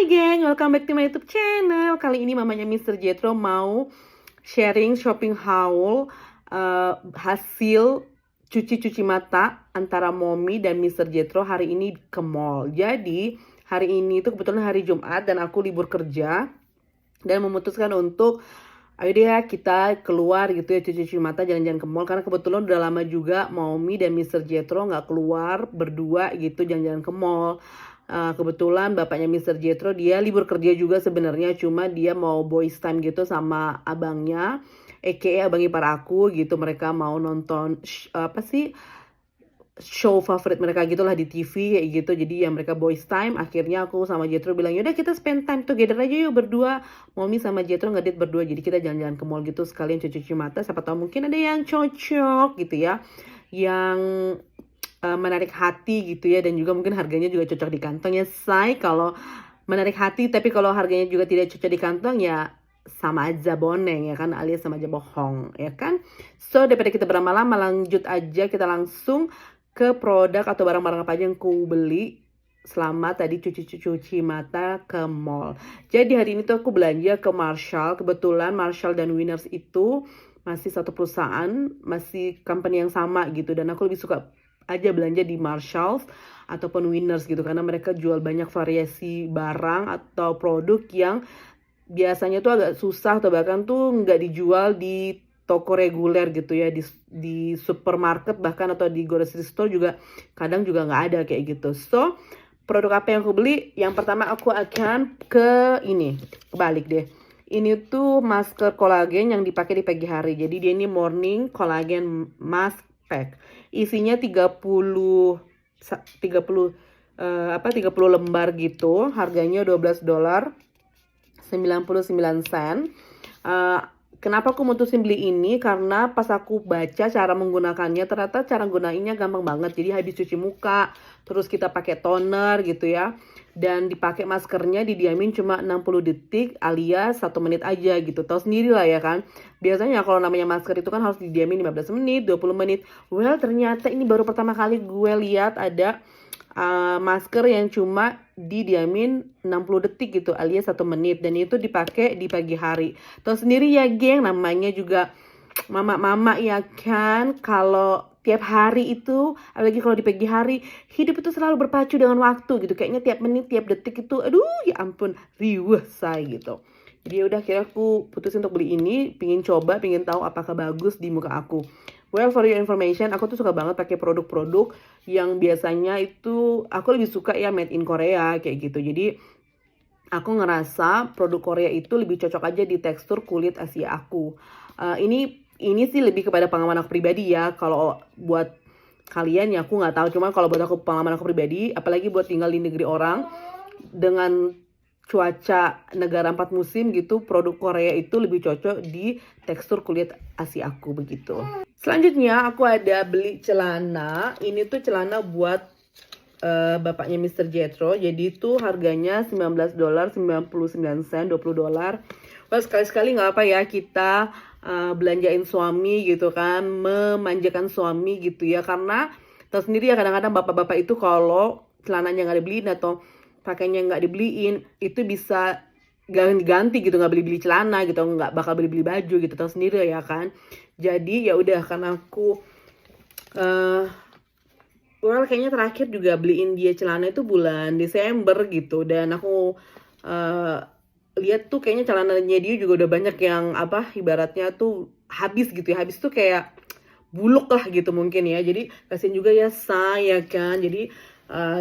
Hai geng, welcome back to my YouTube channel. Kali ini mamanya Mr. Jetro mau sharing shopping haul hasil cuci mata antara Mommy dan Mr. Jetro hari ini ke mall. Jadi hari ini itu kebetulan hari Jumat dan aku libur kerja dan memutuskan untuk ayo deh ya kita keluar gitu ya cuci mata jalan-jalan ke mall. Karena kebetulan udah lama juga Mommy dan Mr. Jetro nggak keluar berdua gitu jalan-jalan ke mall. Kebetulan bapaknya Mr. Jetro dia libur kerja juga sebenarnya, cuma dia mau boys time gitu sama abangnya, abang ipar aku gitu. Mereka mau nonton show favorit mereka gitulah di TV kayak gitu. Jadi ya mereka boys time. Akhirnya aku sama Jetro bilang yaudah kita spend time together aja yuk berdua. Mommy sama Jetro ngedate berdua, jadi kita jalan-jalan ke mall gitu sekalian cuci mata. Siapa tahu mungkin ada yang cocok gitu ya, yang menarik hati gitu ya, dan juga mungkin harganya juga cocok di kantong ya say. Kalau menarik hati tapi kalau harganya juga tidak cocok di kantong ya sama aja boneng ya kan, alias sama aja bohong ya kan. So daripada kita berlama-lama lanjut aja, kita langsung ke produk atau barang-barang apa aja yang ku beli selama tadi cuci mata ke mall. Jadi hari ini tuh aku belanja ke Marshall. Kebetulan Marshall dan Winners itu masih satu perusahaan, masih company yang sama gitu, dan aku lebih suka aja belanja di Marshalls ataupun Winners gitu karena mereka jual banyak variasi barang atau produk yang biasanya tuh agak susah atau bahkan tuh nggak dijual di toko reguler gitu ya, di supermarket bahkan atau di grocery store juga kadang juga nggak ada kayak gitu. So produk apa yang aku beli? Yang pertama aku akan ke ini, kebalik deh. Ini tuh masker kolagen yang dipakai di pagi hari. Jadi dia ini morning collagen mask pack. Isinya 30 lembar gitu. Harganya $12, 99 sen. Kenapa aku mutusin beli ini? Karena pas aku baca cara menggunakannya, ternyata cara gunainnya gampang banget. Jadi habis cuci muka, terus kita pakai toner gitu ya, dan dipakai maskernya didiamin cuma 60 detik alias 1 menit aja gitu. Tahu sendiri lah ya kan, biasanya kalau namanya masker itu kan harus didiamin 15 menit, 20 menit. Well ternyata ini baru pertama kali gue lihat ada masker yang cuma didiamin 60 detik gitu alias 1 menit, dan itu dipakai di pagi hari. Tahu sendiri ya geng, namanya juga mama-mama ya kan, kalau tiap hari itu, apalagi kalau di pagi hari, hidup itu selalu berpacu dengan waktu gitu. Kayaknya tiap menit, tiap detik itu, aduh ya ampun, riweh say gitu. Jadi udah akhirnya aku putusin untuk beli ini, pingin coba, pingin tahu apakah bagus di muka aku. Well, for your information, aku tuh suka banget pakai produk-produk yang biasanya itu aku lebih suka ya made in Korea kayak gitu. Jadi aku ngerasa produk Korea itu lebih cocok aja di tekstur kulit Asia aku. Ini sih lebih kepada pengalaman aku pribadi ya. Kalau buat kalian ya aku nggak tahu. Cuma kalau buat aku, pengalaman aku pribadi, apalagi buat tinggal di negeri orang dengan cuaca negara 4 musim gitu, produk Korea itu lebih cocok di tekstur kulit Asia aku begitu. Selanjutnya aku ada beli celana. Ini tuh celana buat bapaknya Mr. Jetro. Jadi itu harganya $19, 99 sen, $20. Well, sekali-sekali nggak apa ya kita belanjain suami gitu kan, memanjakan suami gitu ya. Karena tahu sendiri ya, kadang-kadang bapak-bapak itu kalau celananya nggak dibeliin atau pakainya nggak dibeliin, itu bisa ganti gitu, nggak beli celana gitu, nggak bakal beli baju gitu, tahu sendiri ya kan. Jadi ya udah, karena aku kayaknya terakhir juga beliin dia celana itu bulan Desember gitu, dan aku lihat tuh kayaknya celananya dia juga udah banyak yang ibaratnya tuh habis gitu ya, habis tuh kayak buluk lah gitu mungkin ya. Jadi kasihan juga ya saya kan. Jadi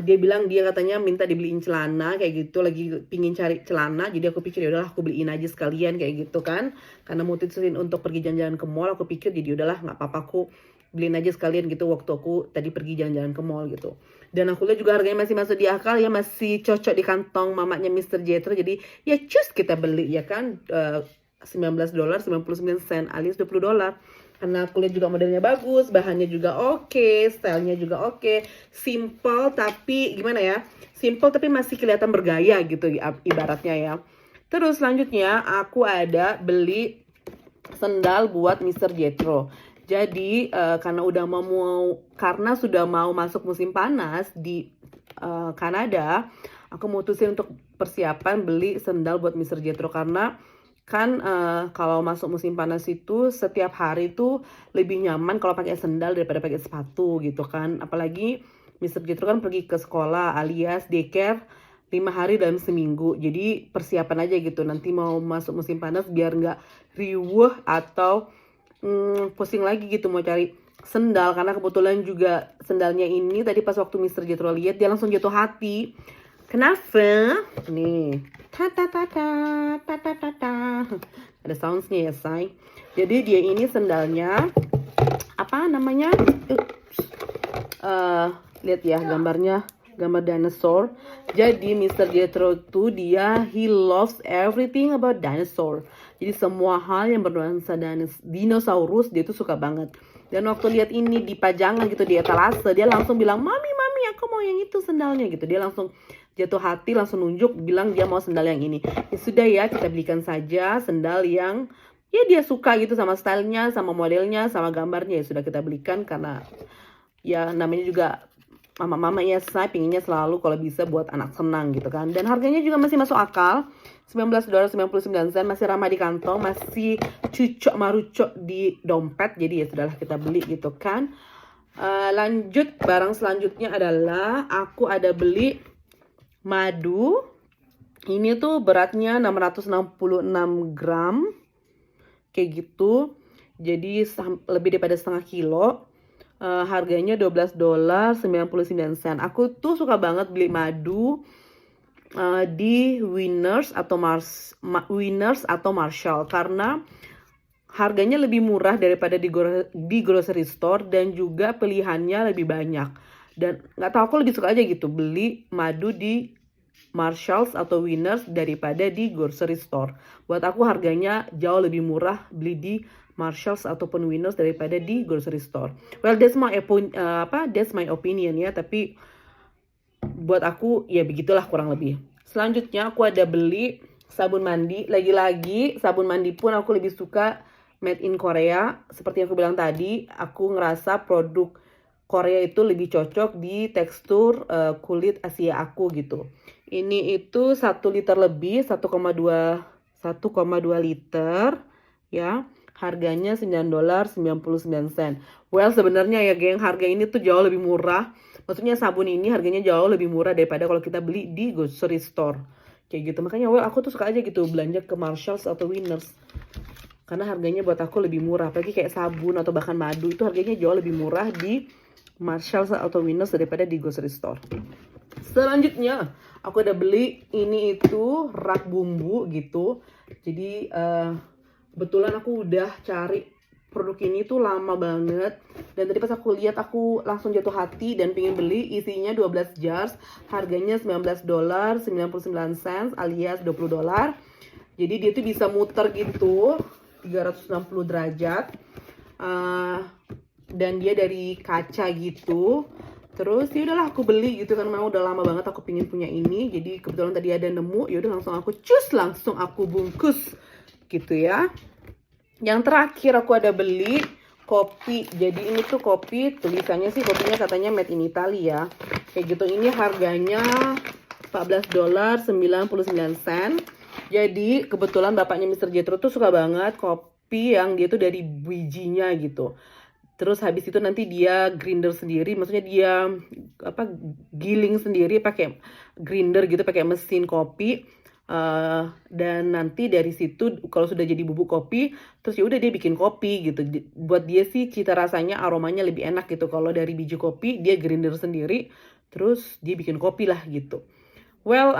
dia bilang dia katanya minta dibeliin celana kayak gitu, lagi pingin cari celana. Jadi aku pikir ya udahlah aku beliin aja sekalian kayak gitu kan, karena mutusin untuk pergi jalan-jalan ke mall. Aku pikir jadi udahlah nggak apa-apa, aku beliin aja sekalian gitu waktu aku tadi pergi jalan-jalan ke mall gitu. Dan aku lihat juga harganya masih masuk di akal ya, masih cocok di kantong mamanya Mr. Jetro. Jadi ya cus kita beli ya kan, $19, 99 sen alias $20. Karena aku lihat juga modelnya bagus, bahannya juga oke, stylenya juga oke, simple tapi gimana ya, simple tapi masih kelihatan bergaya gitu ibaratnya ya. Terus selanjutnya aku ada beli sendal buat Mr. Jetro. Jadi karena sudah mau masuk musim panas di Kanada, aku mutusin untuk persiapan beli sendal buat Mister Jethro karena kan kalau masuk musim panas itu setiap hari itu lebih nyaman kalau pakai sendal daripada pakai sepatu gitu kan. Apalagi Mister Jethro kan pergi ke sekolah alias daycare 5 hari dalam seminggu. Jadi persiapan aja gitu. Nanti mau masuk musim panas biar nggak riuh atau pusing lagi gitu mau cari sendal. Karena kebetulan juga sendalnya ini tadi pas waktu Mister Jethro lihat dia langsung jatuh hati. Kenapa? Nih, ta ta ta ta ta ta ta ta. Ada soundsnya ya say. Jadi dia ini sendalnya apa namanya? Lihat ya gambarnya, gambar dinosaur. Jadi Mister Jethro tuh he loves everything about dinosaur. Jadi semua hal yang bernuansa dinosaurus dia tuh suka banget. Dan waktu lihat ini di pajangan gitu di etalase, dia langsung bilang, "Mami, mami, aku mau yang itu sendalnya." gitu. Dia langsung jatuh hati, langsung nunjuk bilang dia mau sendal yang ini. Ya sudah ya, kita belikan saja sendal yang ya dia suka gitu sama stylenya, sama modelnya, sama gambarnya. Ya sudah kita belikan karena ya namanya juga mama-mama ya, saya pinginnya selalu kalau bisa buat anak senang gitu kan. Dan harganya juga masih masuk akal, $19.99, masih ramah di kantong, masih cucok marucok di dompet. Jadi ya sudahlah kita beli gitu kan. Lanjut, barang selanjutnya adalah aku ada beli madu. Ini tuh beratnya 666 gram kayak gitu. Jadi lebih daripada setengah kilo. Harganya $12.99. Aku tuh suka banget beli madu di Winners atau Marshall karena harganya lebih murah daripada di grocery store dan juga pilihannya lebih banyak. Dan nggak tahu, aku lebih suka aja gitu beli madu di Marshalls atau Winners daripada di grocery store. Buat aku harganya jauh lebih murah beli di Marshalls ataupun Winners daripada di grocery store. Well, that's my opinion ya, tapi buat aku ya begitulah kurang lebih. Selanjutnya aku ada beli sabun mandi. Lagi-lagi sabun mandi pun aku lebih suka made in Korea. Seperti yang aku bilang tadi, aku ngerasa produk Korea itu lebih cocok di tekstur kulit Asia aku gitu. Ini itu 1 liter lebih, 1,2 liter ya. Harganya $9.99. Well, sebenarnya ya geng, harga ini tuh jauh lebih murah. Maksudnya sabun ini harganya jauh lebih murah daripada kalau kita beli di grocery store. Kayak gitu. Makanya well, aku tuh suka aja gitu belanja ke Marshalls atau Winners. Karena harganya buat aku lebih murah. Apalagi kayak sabun atau bahkan madu itu harganya jauh lebih murah di Marshalls atau Winners daripada di grocery store. Selanjutnya, aku udah beli ini itu rak bumbu gitu. Jadi kebetulan aku udah cari produk ini tuh lama banget. Dan tadi pas aku lihat aku langsung jatuh hati dan pengen beli. Isinya 12 jars. Harganya $19.99 alias $20. Jadi dia tuh bisa muter gitu 360 derajat. Dan dia dari kaca gitu. Terus ya udahlah aku beli gitu kan, memang udah lama banget aku pingin punya ini. Jadi kebetulan tadi ada nemu, ya udah langsung aku bungkus gitu ya. Yang terakhir aku ada beli kopi. Jadi ini tuh kopi, tulisannya sih kopinya katanya made in Italy ya. Kayak gitu, ini harganya $14.99. Jadi kebetulan bapaknya Mister Jethro tuh suka banget kopi yang dia tuh dari bijinya gitu. Terus habis itu nanti dia grinder sendiri, maksudnya dia giling sendiri pakai grinder gitu, pakai mesin kopi. Dan nanti dari situ kalau sudah jadi bubuk kopi, terus ya udah dia bikin kopi gitu. Buat dia sih cita rasanya, aromanya lebih enak gitu. Kalau dari biji kopi dia grinder sendiri, terus dia bikin kopi lah gitu. Well,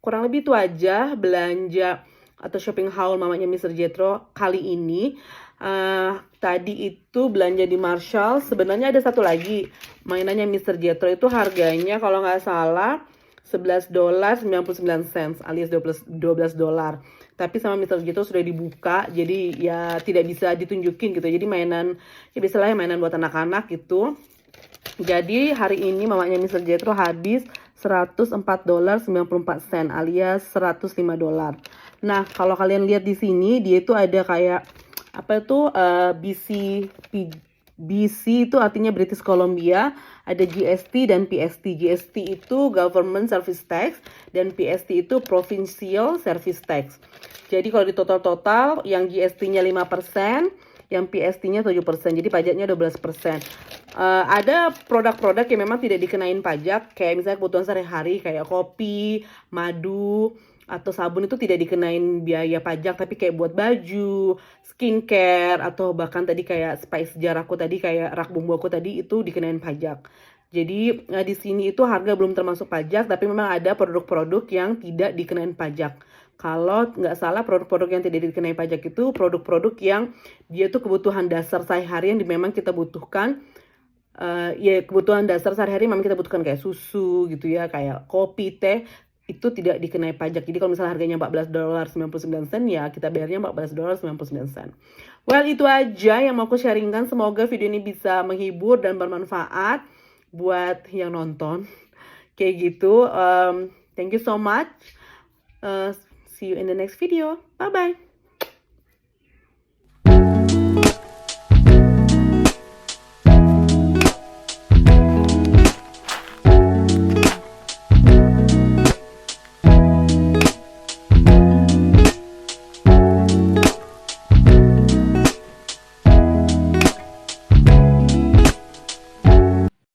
kurang lebih itu aja belanja atau shopping haul mamanya Mister Jethro kali ini. Tadi itu belanja di Marshall. Sebenarnya ada satu lagi mainannya Mister Jethro itu harganya kalau nggak salah $11.99 alias $12. Tapi sama Mister Jethro sudah dibuka, jadi ya tidak bisa ditunjukin gitu. Jadi mainan ya biasalah mainan buat anak-anak gitu. Jadi hari ini mamanya Mister Jethro habis $104.94 alias $105. Nah, kalau kalian lihat di sini dia itu ada kayak BC itu artinya British Columbia, ada GST dan PST. GST itu Government Service Tax dan PST itu Provincial Service Tax. Jadi kalau di total-total yang GST-nya 5%, yang PST-nya 7%. Jadi pajaknya 12%. Ada produk-produk yang memang tidak dikenain pajak, kayak misalnya kebutuhan sehari-hari kayak kopi, madu, atau sabun itu tidak dikenain biaya pajak, tapi kayak buat baju, skincare, atau bahkan tadi kayak spice jar aku tadi, kayak rak bumbu aku tadi itu dikenain pajak. Jadi di sini itu harga belum termasuk pajak, tapi memang ada produk-produk yang tidak dikenain pajak. Kalau nggak salah produk-produk yang tidak dikenai pajak itu produk-produk yang dia tuh kebutuhan dasar sehari-hari yang memang kita butuhkan. Ya kebutuhan dasar sehari-hari memang kita butuhkan kayak susu gitu ya, kayak kopi, teh, itu tidak dikenai pajak. Jadi kalau misalnya harganya $14.99 ya kita bayarnya $14.99. Well, itu aja yang mau aku sharingkan. Semoga video ini bisa menghibur dan bermanfaat buat yang nonton. Kayak gitu. Thank you so much. See you in the next video. Bye-bye.